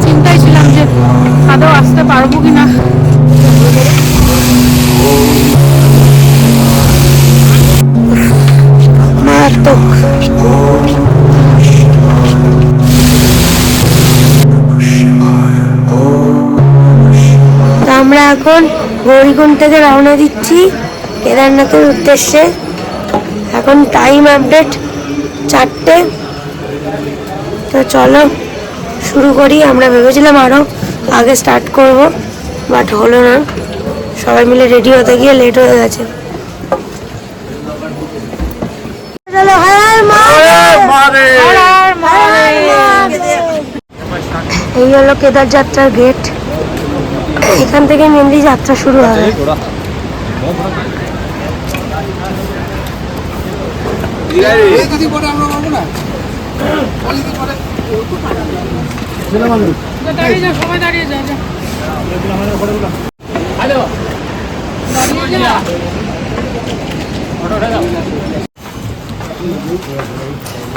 চিন্তায় ছিলাম যে আদৌ আসতে পারবো কিনা। মারাত্মক। আমরা এখন গৌরীকুণ্ড থেকে রওনা দিচ্ছি কেদারনাথের উদ্দেশ্যে। এখন টাইম আপডেট 4টে। তো চলো শুরু করি। আমরা ভেবেছিলাম আরও আগে স্টার্ট করব, বাট হলো না। সবাই মিলে রেডি হতে গিয়ে লেট হয়ে গেছে। এই হলো কেদার যাত্রার গেট। এখান থেকে মেনলি যাত্রা শুরু হবে।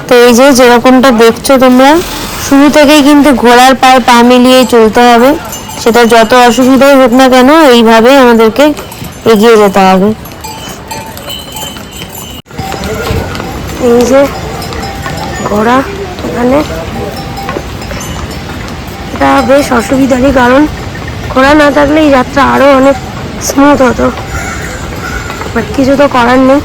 তো এই যে যেরকমটা দেখছো তোমরা, শুরু থেকেই কিন্তু ঘোড়ার পায়ে পা মিলিয়ে চলতে হবে। সেটা যত অসুবিধাই হোক না কেন, এইভাবে আমাদেরকে এগিয়ে যেতে হবে। এই যে ঘোড়া, এখানে এটা বেশ অসুবিধারই, কারণ ঘোড়া না থাকলে এই যাত্রা আরও অনেক স্মুথ হতো, বাট কিছু তো করার নেই।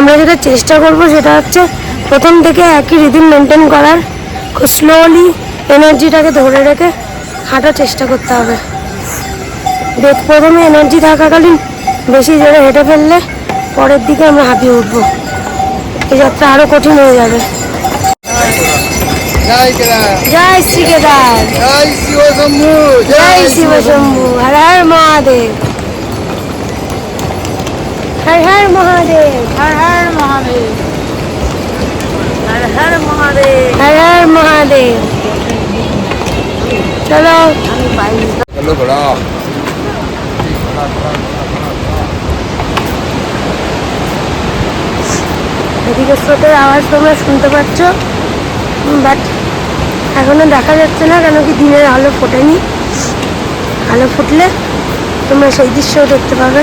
আমরা যেটা চেষ্টা করব সেটা হচ্ছে প্রথম থেকে একই রিদিম মেনটেন করার, খুব স্লোলি এনার্জিটাকে ধরে রেখে হাঁটার চেষ্টা করতে হবে। প্রথমে এনার্জি থাকাকালীন বেশি জোরে হেঁটে ফেললে পরের দিকে আমরা হাঁপিয়ে উঠবো, এই যাত্রা আরো কঠিন হয়ে যাবে। জয় শ্রী কেদার, জয় শিব শম্ভু, জয় শিব শম্ভু, হর হর মহাদেব, হর হর মহাদেব, হর হর মহাদেব, হর হর মহাদেব, হর হর মহাদেব। চলো চলো ঘোড়া। এদিকে স্রোতের আওয়াজ তোমরা শুনতে পাচ্ছ, বাট এখনো দেখা যাচ্ছে না, কেন কি দিনের আলো ফোটেনি। আলো ফুটলে তোমরা সেই দৃশ্যও দেখতে পাবে।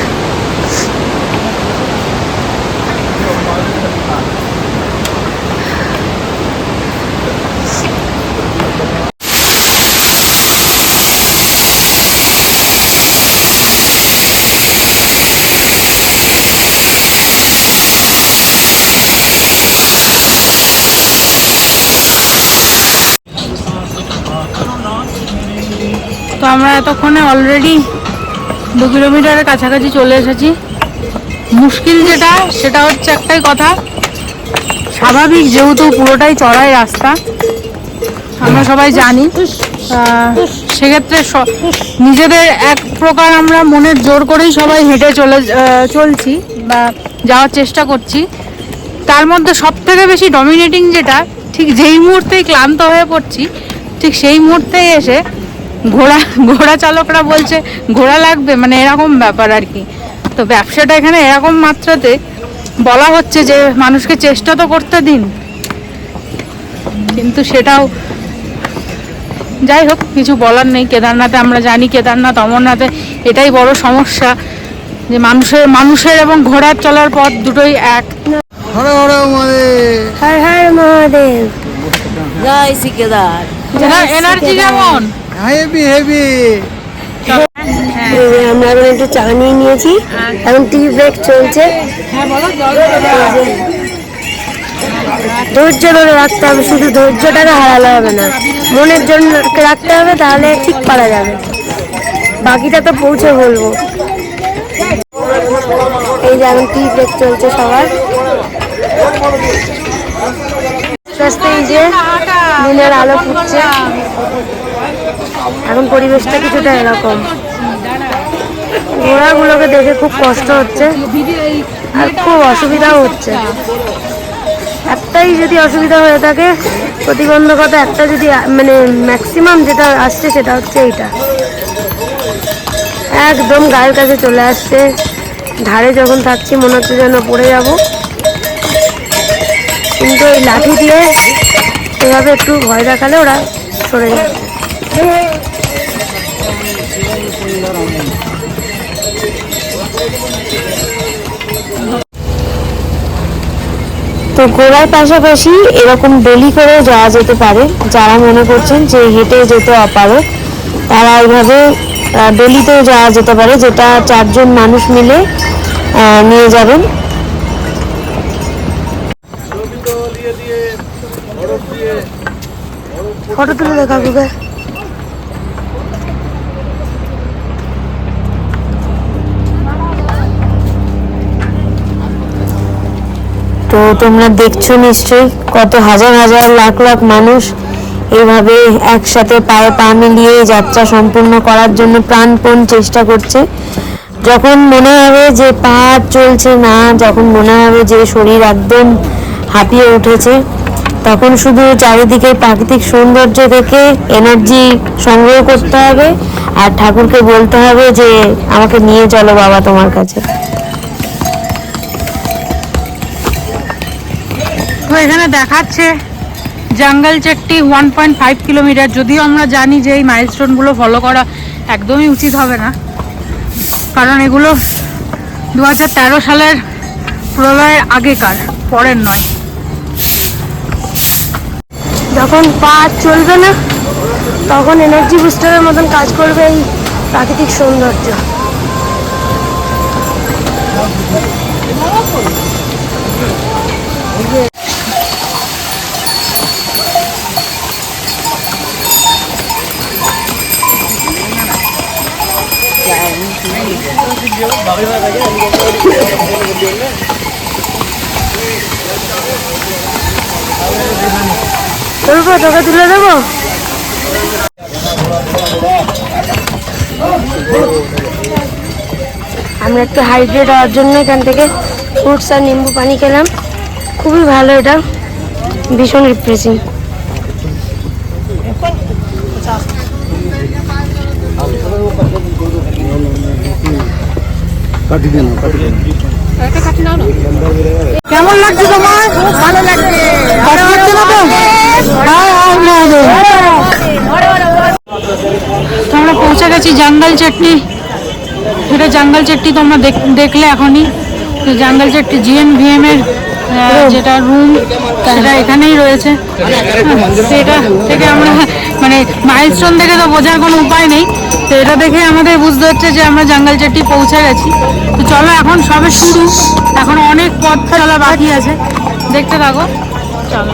তো আমরা এতক্ষণে অলরেডি 2 কিলোমিটারের কাছাকাছি চলে এসেছি। মুশকিল সেটা হচ্ছে একটাই কথা, স্বাভাবিক যেহেতু পুরোটাই চড়াই রাস্তা আমরা সবাই জানি, সেক্ষেত্রে নিজেদের এক প্রকার আমরা মনের জোর করেই সবাই হেঁটে চলছি বা যাওয়ার চেষ্টা করছি। তার মধ্যে সব থেকে বেশি ডমিনেটিং যেটা, ঠিক যেই মুহূর্তেই ক্লান্ত হয়ে পড়ছি, ঠিক সেই মুহূর্তেই এসে ঘোড়া চালকরা বলছে ঘোড়া লাগবে, মানে এরকম ব্যাপার আর কি। তো ব্যবসাটা এখানে এরকম মাত্রাতে বলা হচ্ছে যে মানুষকে চেষ্টা তো করতে দিন, কিন্তু সেটাও যাই হোক কিছু বলার নেই। কেদারনাথে আমরা জানি, কেদারনাথ অমরনাথে এটাই বড় সমস্যা যে মানুষের এবং ঘোড়ার চলার পথ দুটোই এক। হর হর মহাদেব, হর হর মহাদেব, জয় শ্রী কেদার। এনার্জি কেমন? Heavy heavy. আমরা এখন একটু চা নিয়ে নিয়েছি, এখন টি ব্রেক চলছে। ধৈর্য ধরে রাখতে হবে, শুধু ধৈর্যটাকে হারালে হবে না, মনের জন্য রাখতে হবে, তাহলে ঠিক পারা যাবে। বাকিটা তো পৌঁছে বলবো। এই যে এখন টি ব্রেক চলছে সবার। এই যে দিনের আলো ফুটছে, এখন পরিবেশটা কিছুটা এরকম। ঘোড়াগুলোকে দেখে খুব কষ্ট হচ্ছে আর খুব অসুবিধাও হচ্ছে। একটাই যদি অসুবিধা হয়ে থাকে, প্রতিবন্ধকতা একটা যদি, মানে ম্যাক্সিমাম যেটা আসছে সেটা হচ্ছে এইটা, একদম গায়ের কাছে চলে আসছে। ধারে যখন থাকছি মনে হচ্ছে যেন পড়ে যাব, কিন্তু এই লাঠি দিয়ে এভাবে একটু ভয় দেখালে ওরা সরে যায়। তো ঘোরার পাশাপাশি এরকম ডলি করেও যাওয়া যেতে পারে। যারা মনে করছেন যে হেঁটে যেতে অপারগ তারা এইভাবে ডলিতেও যাওয়া যেতে পারে, যেটা 4 জন মানুষ মিলে নিয়ে যাবেন। ফটো তুলে দেখা গুগল। তো তোমরা দেখছো নিশ্চয়ই কত হাজার হাজার লাখ লাখ মানুষ এইভাবে একসাথে পায়ে পা মিলিয়ে যাত্রা সম্পূর্ণ করার জন্য প্রাণপণ চেষ্টা করছে। যখন মনে হবে যে পা চলছে না, যখন মনে হবে যে শরীর একদম হাঁপিয়ে উঠেছে, তখন শুধু চারিদিকে প্রাকৃতিক সৌন্দর্য দেখে এনার্জি সংগ্রহ করতে হবে আর ঠাকুরকে বলতে হবে যে আমাকে নিয়ে চলো বাবা তোমার কাছে। তো এখানে দেখাচ্ছে জঙ্গল চেট্টি 1.5 কিলোমিটার। যদিও আমরা জানি যে এই মাইলস্টোনগুলো ফলো করা একদমই উচিত হবে না, কারণ এগুলো 2013 সালের প্রলয়ের আগেকার, পরের নয়। যখন পা চলবে না তখন এনার্জি বুস্টারের মতন কাজ করবে এই প্রাকৃতিক সৌন্দর্য। তোকে তুলে দেবো। আমরা একটু হাইড্রেট হওয়ার জন্য এখান থেকে ফ্রুটস আর নিম্বু পানি খেলাম, খুবই ভালো, এটা ভীষণ রিফ্রেশিং। কেমন লাগছে তোমার? ভালো লাগছে। আমরা পৌঁছে গেছি জঙ্গল চেট্টি। এটা জঙ্গল চেট্টি তোমরা দেখলে এখনই। জঙ্গল চেট্টি GNVM এর যেটা রুম সেটা এখানেই রয়েছে। সেটা থেকে আমরা মানে মাইলস্টোন দেখে তো বোঝার কোনো উপায় নেই, তো এটা দেখে আমাদের বুঝতে হচ্ছে যে আমরা জঙ্গল চেট্টি পৌঁছে গেছি। তো চলো, এখন সবে শুরু, এখন অনেক পথ চলা বাকি আছে, দেখতে থাকো। চলো।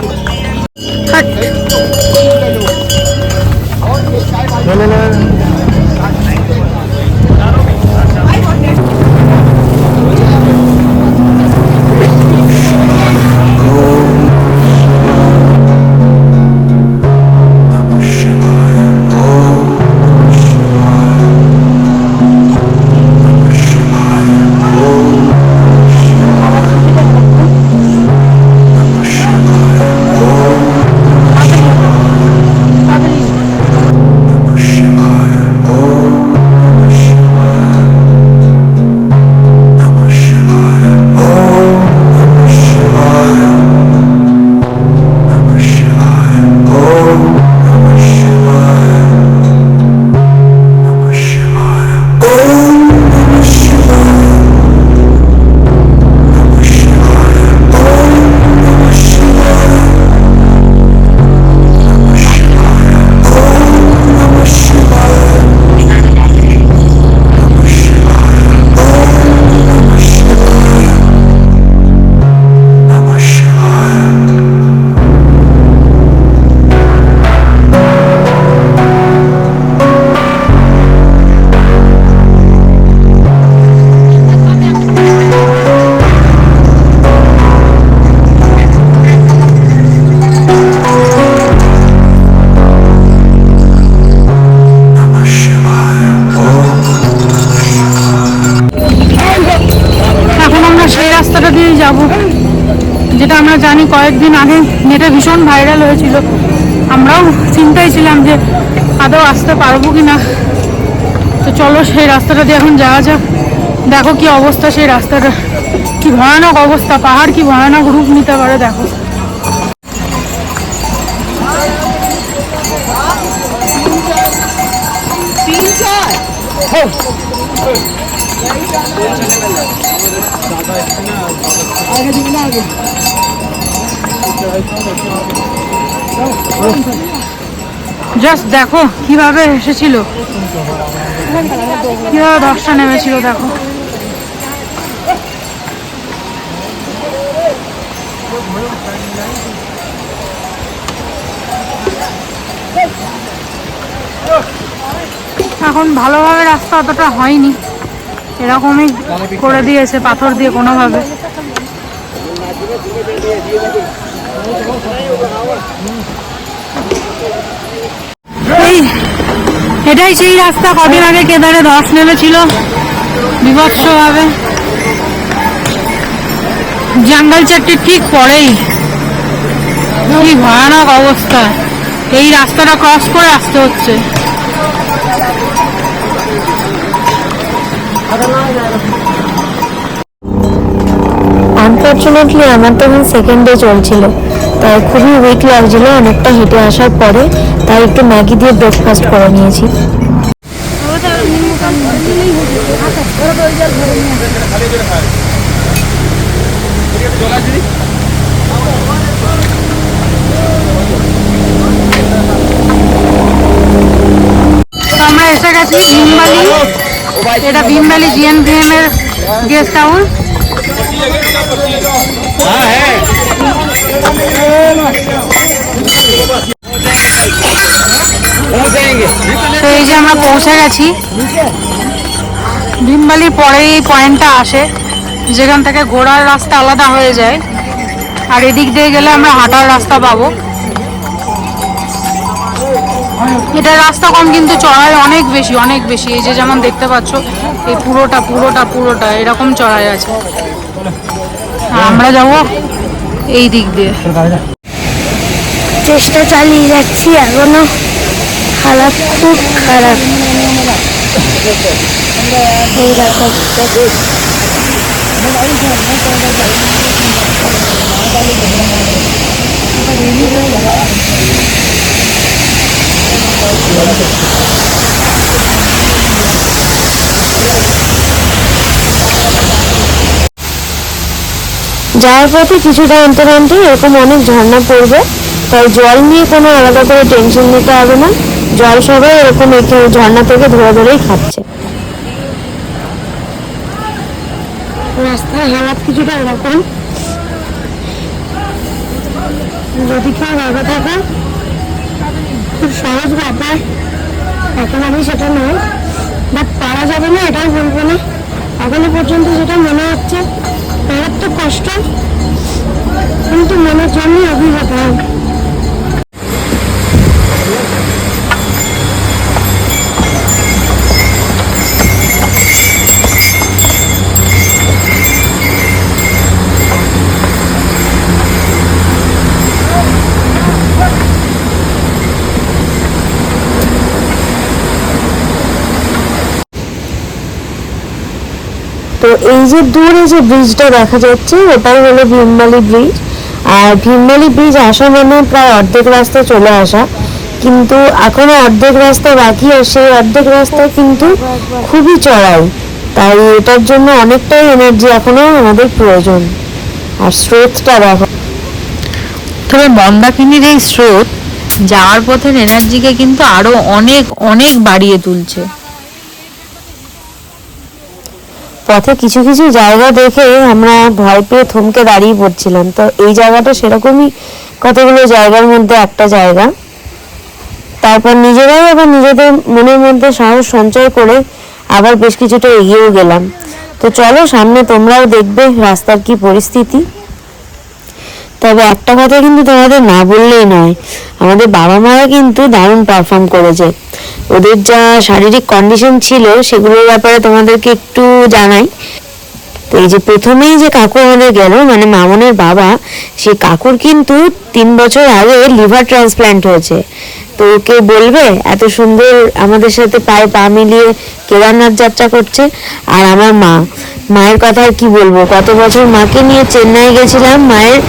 যেটা আমরা জানি কয়েকদিন আগে নেটে ভীষণ ভাইরাল হয়েছিল। আমরাও চিন্তায় ছিলাম যে আদৌ আসতে পারবো কি না। তো চলো সেই রাস্তাটা দিয়ে এখন যাওয়া যাক। দেখো কি অবস্থা সেই রাস্তাটা, কি ভয়ানক অবস্থা, পাহাড় কি ভয়ানক রূপ নিতে পারে দেখো। জাস্ট দেখো কিভাবে এসেছিল, কিভাবে ধসটা নেমেছিল দেখো। এখন ভালোভাবে রাস্তা অতটা হয়নি, এরকমই করে দিয়েছে পাথর দিয়ে কোনোভাবে। এটাই সেই রাস্তা কদিন আগে কেদারে ধস নেমেছিল বিভৎসভাবে, জঙ্গল চারটির ঠিক পরেই। কি ভয়ানক অবস্থা, এই রাস্তাটা ক্রস করে আসতে হচ্ছে। আনফর্চুনেটলি আমার তখন সেকেন্ড ডে চলছিল, তাই খুবই উইক লাগছিল অনেকটা হেঁটে আসার পরে, তাই একটু ম্যাগি দিয়ে ব্রেকফাস্ট করে নিয়েছি। আমরা এসে গেছি ভীমবালি, এটা ভীমবালি জিএনভিএম এর গেস্ট হাউস। তো এই যে আমরা পৌঁছে গেছি ভীমবালির পরে, এই পয়েন্টটা আসে যেখান থেকে ঘোড়ার রাস্তা আলাদা হয়ে যায়, আর এদিক দিয়ে গেলে আমরা হাঁটার রাস্তা পাবো। এটা রাস্তা কম কিন্তু চড়াই অনেক বেশি, অনেক বেশি। এই যে যেমন দেখতে পাচ্ছ এই পুরোটা পুরোটা পুরোটা এরকম চড়াই আছে। আমরা যাবো এই দিক দিয়ে, চেষ্টা চালিয়ে যাচ্ছি, এখনো হালাত খুব খারাপ। এই দেখো যাওয়ার পথে কিছুটা অন্তর অন্তর এরকম অনেক ঝর্ণা পড়বে, তাই জল নিয়ে কোনো আলাদা করে টেনশন নিতে হবে না। জল সবাই এরকম ঝর্ণা থেকে ধরে ধরেই খাচ্ছে। রাস্তার হালাত কিছুটা এরকম, যদি কেউ ভাবে থাকে খুব সহজ ব্যাপার, একেবারেই সেটা নয়, বাট পারা যাবে না এটাই বলবো না। এখনো পর্যন্ত যেটা মনে হচ্ছে আমার তো কষ্ট, কিন্তু মনের জন্য অভিজ্ঞতা। তো এই যে দূরে যে ব্রিজটা দেখা যাচ্ছে ওটাই হলো ভীমবালি ব্রিজ। আর ভীমবালি ব্রিজ আসা মানে প্রায় অর্ধেক রাস্তা চলে আসা, কিন্তু এখনো অর্ধেক রাস্তা বাকি, আর সেই অর্ধেক রাস্তা কিন্তু খুবই চড়াই, তাই এটার জন্য অনেকটাই এনার্জি এখনো আমাদের প্রয়োজন। আর স্রোতটা দেখো, তবে মন্দাকিনীর এই স্রোত যাওয়ার পথের এনার্জিকে কিন্তু আরো অনেক অনেক বাড়িয়ে তুলছে। পথে কিছু কিছু জায়গা দেখে আমরা ভয় পেয়ে থমকে দাঁড়িয়ে পড়ছিলাম। তো এই জায়গাটা সেরকমই কতগুলো জায়গার মধ্যে একটা জায়গা। তারপর নিজেরাই আবার নিজেদের মনের মধ্যে সাহস সঞ্চয় করে আবার বেশ কিছুটা এগিয়েও গেলাম। তো চলো সামনে তোমরাও দেখবে রাস্তার কি পরিস্থিতি। তবে একটা কথা কিন্তু তোমাদের না বললেই নয়, আমাদের বাবা মারা কিন্তু দারুণ পারফর্ম করেছে। ওদের যা শারীরিক কন্ডিশন ছিল সেগুলোর ব্যাপারে তোমাদেরকে একটু জানাই। তো এই যে প্রথমেই যে কাকু আমাদের গেল, মানে মামনের বাবা, সেই কাকুর কিন্তু 3 বছর আগে লিভার ট্রান্সপ্ল্যান্ট হয়েছে। তো কেউ বলবে এত সুন্দর আমাদের সাথে পায়ে পা মিলিয়ে কেদারনাথ যাত্রা করছে। আর আমার মায়ের কথা আর কি বলবো, কত বছর মাকে নিয়ে চেন্নাই গেছিলাম, মায়ের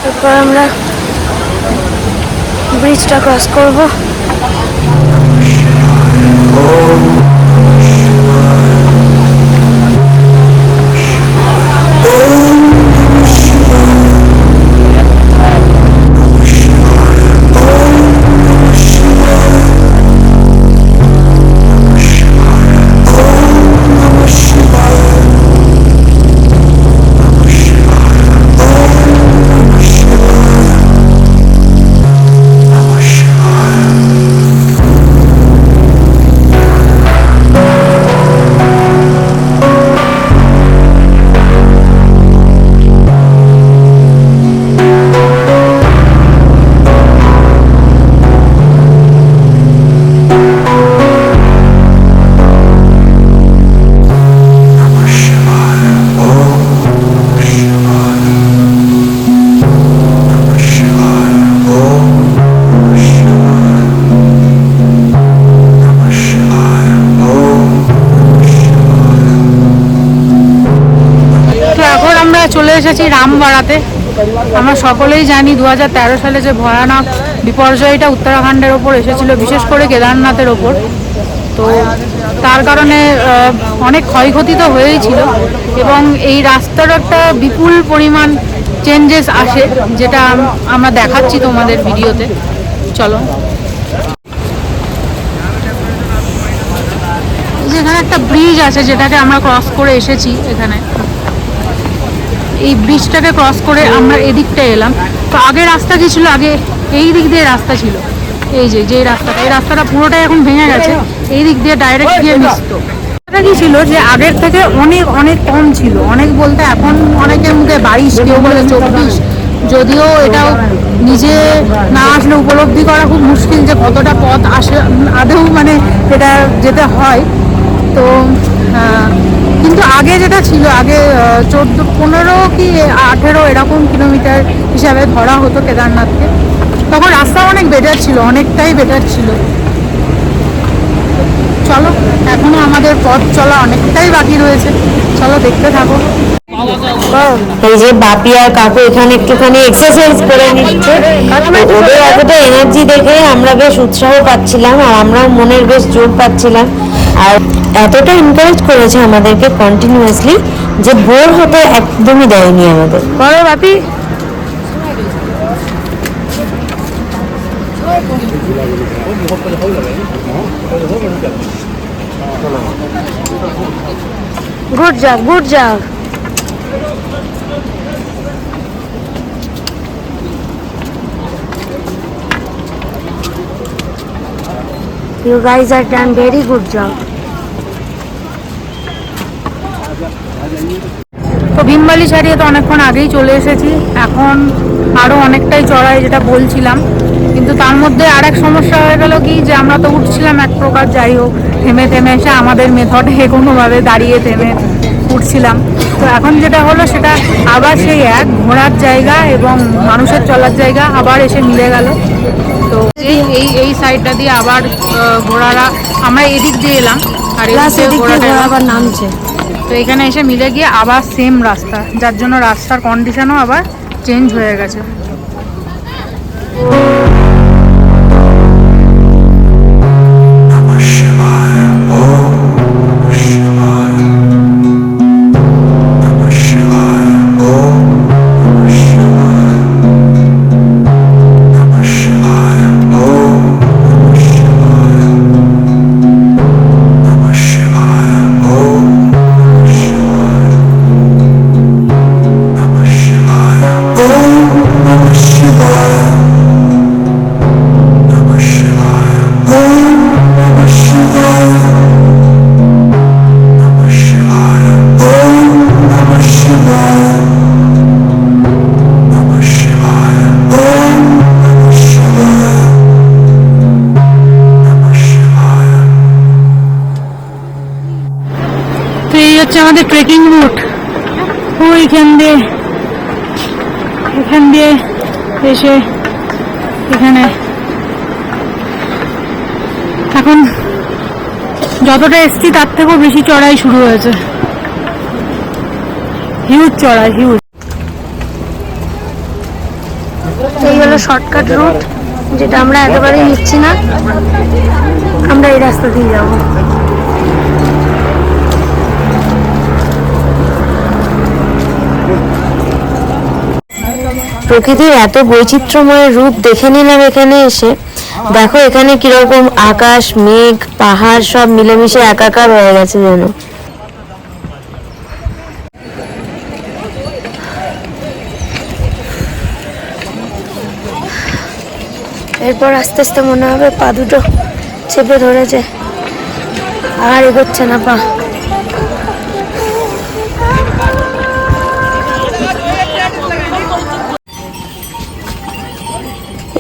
তারপর আমরা ব্রিজটা ক্রস করবো। চলে এসেছি রামবাড়াতে। আমরা সকলেই জানি 2013 সালে যে ভয়ানক বিপর্যয়টা উত্তরাখণ্ডের ওপর এসেছিল, বিশেষ করে কেদারনাথের ওপর। তো তার কারণে অনেক ক্ষয়ক্ষতি তো হয়েই ছিল, এবং এই রাস্তার একটা বিপুল পরিমাণ চেঞ্জেস আসে, যেটা আমরা দেখাচ্ছি তোমাদের ভিডিওতে। চলো, যেখানে একটা ব্রিজ আছে যেটাকে আমরা ক্রস করে এসেছি, এখানে এই ব্রিজটাকে ক্রস করে আমরা এদিকটা এলাম। তো আগে রাস্তা কি ছিল? আগে এই দিক দিয়ে রাস্তা ছিল, এই যে রাস্তাটা, এই রাস্তাটা পুরোটাই এখন ভেঙে গেছে, এই দিক দিয়ে ডাইরেক্ট গিয়ে মিশতো। এটা কি ছিল যে আগের থেকে অনেক অনেক কম ছিল, অনেক বলতে এখন অনেকের মুখে 22, কেউ বলে 24, যদিও এটাও নিজে না আসলে উপলব্ধি করা খুব মুশকিল যে কতটা পথ আসে আদৌ, মানে এটা যেতে হয়। তো কিন্তু আগে যেটা ছিল, আগে 14, 15 কি 18 এরকম কিলোমিটার হিসাবে ধরা হতো কেদারনাথকে। তখন রাস্তা অনেক বেটার ছিল, অনেকটাই বেটার ছিল। চলো, এখনো আমাদের পথ চলা অনেকটাই বাকি রয়েছে, চলো দেখতে থাকো। এই যে বাপি আর কাকু এখানে একটুখানি এক্সারসাইজ করে নিচ্ছে। ওদের এতটা এনার্জি দেখে আমরা বেশ উৎসাহ পাচ্ছিলাম, আর আমরাও মনের বেশ জোর পাচ্ছিলাম। আর এতটা এনকারেজ করেছে আমাদেরকে কন্টিনিউয়াসলি যে বোর হতে একদমই দেয়নি আমাদের। বলো Bapi. Good job, good job. You guys have done very good job. তো ভীমবালি ছাড়িয়ে তো অনেকক্ষণ আগেই চলে এসেছি, এখন আরও অনেকটাই চড়াই, যেটা বলছিলাম। কিন্তু তার মধ্যে আর এক সমস্যা হয়ে গেল কি, যে আমরা তো উঠছিলাম এক প্রকার, যাই হোক থেমে থেমে এসে আমাদের মেথডে কোনোভাবে দাঁড়িয়ে থেমে উঠছিলাম। তো এখন যেটা হলো সেটা আবার সেই এক ঘোরার জায়গা এবং মানুষের চলার জায়গা আবার এসে মিলে গেল। তো এই সাইডটা দিয়ে আবার ঘোড়ারা, আমরা এদিক দিয়ে এলাম আর ঘোড়াটা আবার নামছে। তো এখানে এসে মিলে গিয়ে আবার সেম রাস্তা, যার জন্য রাস্তার কন্ডিশনও আবার চেঞ্জ হয়ে গেছে। আমাদের ট্রেকিং রুট ওইখান দিয়ে, এখান দিয়ে এসে এখানে এখন যতটা এসছি তার থেকেও বেশি চড়াই শুরু হয়েছে, হিউজ চড়াই, হিউজ। এই হলো শর্টকাট রুট, যেটা আমরা একেবারেই নিচ্ছি না, আমরা এই রাস্তা দিয়ে যাব। প্রকৃতির এত বৈচিত্র্যময় রূপ দেখে নিলাম এখানে এসে। দেখো এখানে কিরকম আকাশ, মেঘ, পাহাড় সব মিলেমিশে একাকার হয়ে গেছে যেন। এরপর আস্তে আস্তে মনে হবে পা দুটো চেপে ধরেছে, আর এগোচ্ছে না পা।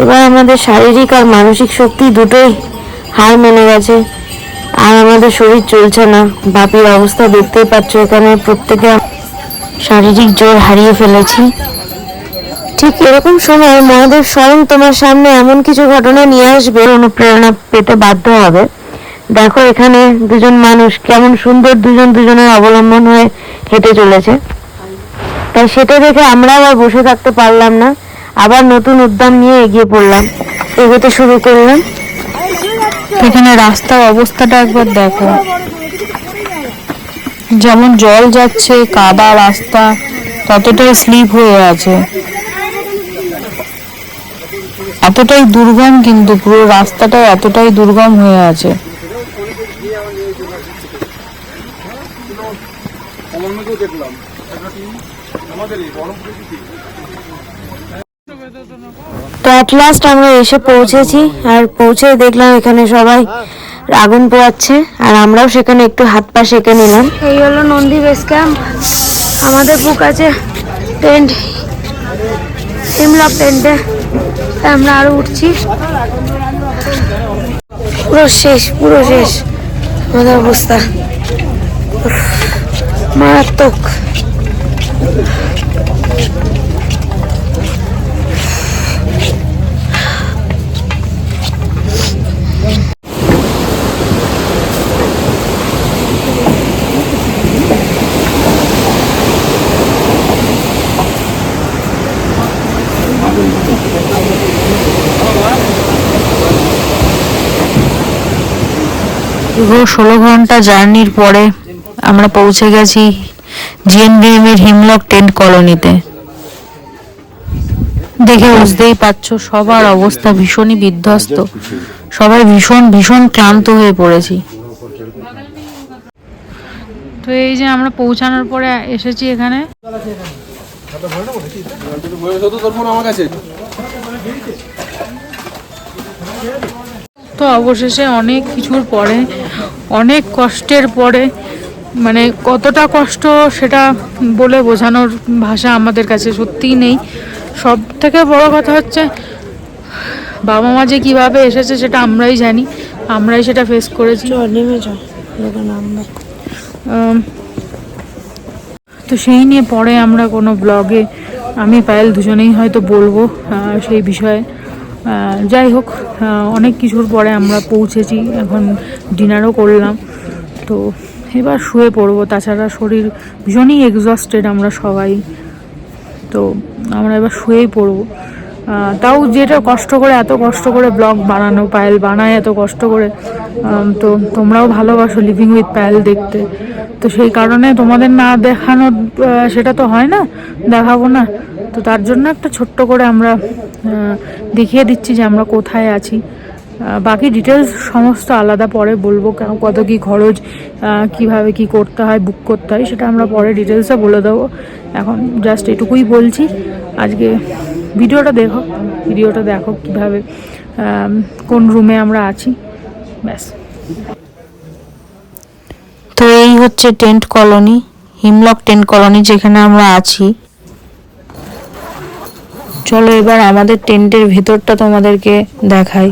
এবার আমাদের শারীরিক আর মানসিক শক্তি দুটোই হার মেনে গেছে, আর আমাদের শরীর চলছে না। বাপির অবস্থা দেখতেই পাচ্ছ, এখানে প্রত্যেকে শারীরিক জোর হারিয়ে ফেলেছি। ঠিক এরকম সময় মহাদেব স্বয়ং তোমার সামনে এমন কিছু ঘটনা নিয়ে আসবে, অনুপ্রেরণা পেতে বাধ্য হবে। দেখো এখানে দুজন মানুষ কেমন সুন্দর দুজন দুজনের অবলম্বন হয়ে হেঁটে চলেছে। তাই সেটা দেখে আমরা আবার বসে থাকতে পারলাম না, আবার নতুন উদ্যম নিয়ে এগিয়ে পড়লাম, এগোতে শুরু করলাম। এখানে রাস্তার অবস্থাটা একবার দেখো, যেমন জল যাচ্ছে, কাদা রাস্তা, ততটাই স্লিপ হয়ে আছে, এতটাই দুর্গম, কিন্তু পুরো রাস্তাটা এতটাই দুর্গম হয়ে আছে। তো অ্যাট লাস্ট আমরা এসে পৌঁছেছি, আর পৌঁছে দেখলাম এখানে সবাই আগুন পোয়াচ্ছে, আর আমরাও সেখানে একটু হাত পা সেঁকে নিলাম। এই হলো নন্দী বেস ক্যাম্প। আমাদের বুক আছে টেন্ট, হিমলক টেন্টে, আমরা আরো উঠছি। পুরো শেষ, পুরো শেষ আমাদের অবস্থা, মারাত্মক। পুরো 16 ঘন্টা জার্নির পরে আমরা পৌঁছে গেছি জিএনভিএম এর হিমলক টেন্ট কলোনিতে। দেখে বুঝতেই পারছো সবার অবস্থা ভীষণই বিধ্বস্ত, সবাই ভীষণ ভীষণ ক্লান্ত হয়ে পড়েছি। তো এই যে আমরা পৌঁছানোর পরে এসেছি এখানে, তো অবশেষে অনেক কিছুর পরে, অনেক কষ্টের পরে, মানে কতটা কষ্ট সেটা বলে বোঝানোর ভাষা আমাদের কাছে সত্যিই নেই। সব থেকে বড় কথা হচ্ছে বাবা মা যে কীভাবে এসেছে সেটা আমরাই জানি, আমরাই সেটা ফেস করেছি। তো সেই নিয়ে পরে আমরা কোনো ব্লগে আমি পায়েল দুজনেই হয়তো বলবো সেই বিষয়ে। যাই হোক, অনেক কিছুর পরে আমরা পৌঁছেছি, এখন ডিনারও করলাম, তো এবার শুয়ে পড়বো। তাছাড়া শরীর ভীষণই এক্সস্টেড আমরা সবাই, তো আমরা এবার শুয়েই পড়বো। তাও যেটা কষ্ট করে, এত কষ্ট করে ব্লগ বানানো, পায়েল বানায় এত কষ্ট করে, তো তোমরাও ভালোবাসো লিভিং উইথ পায়েল দেখতে, তো সেই কারণে তোমাদের না দেখানো সেটা তো হয় না, দেখাবো না। তো তার জন্য একটা ছোট্ট করে আমরা দেখিয়ে দিচ্ছি যে আমরা কোথায় আছি। বাকি ডিটেলস সমস্ত আলাদা পরে বলবো, কত কি খরচ, কিভাবে কি করতে হয়, বুক করতে হয়, সেটা আমরা পরে ডিটেলসে বলে দেবো। এখন জাস্ট এটুকুই বলছি। আজকে ভিডিওটা দেখো কিভাবে কোন রুমে আমরা আছি, ব্যাস। তো এই হচ্ছে tent colony, hemlock tent colony যেখানে আমরা আছি। চলো এবার আমাদের টেন্টের ভেতরটা তোমাদেরকে দেখাই।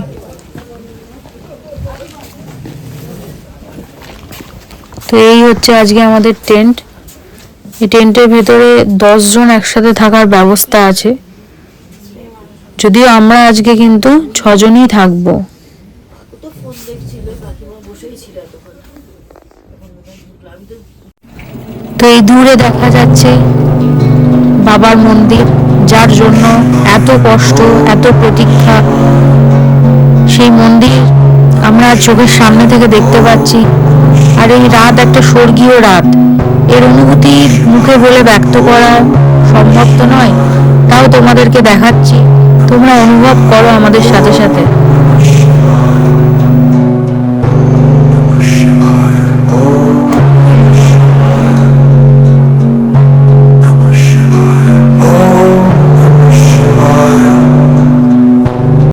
তো এই হচ্ছে আজকে আমাদের টেন্ট। এই টেন্টের ভেতরে 10 জন একসাথে থাকার ব্যবস্থা আছে, যদিও আমরা আজকে কিন্তু 6 জনই থাকবো। তো এই দূরে দেখা যাচ্ছে বাবার মন্দির, যার জন্য এত কষ্ট, এত প্রতীক্ষা। সেই মন্দির আমরা চোখের সামনে থেকে দেখতে পাচ্ছি। আর এই রাত একটা স্বর্গীয় রাত, এর অনুভূতি মুখে বলে ব্যক্ত করা সম্ভব তো নয়, তাও তোমাদেরকে দেখাচ্ছি, তোমরা অনুভব করো আমাদের সাথে সাথে।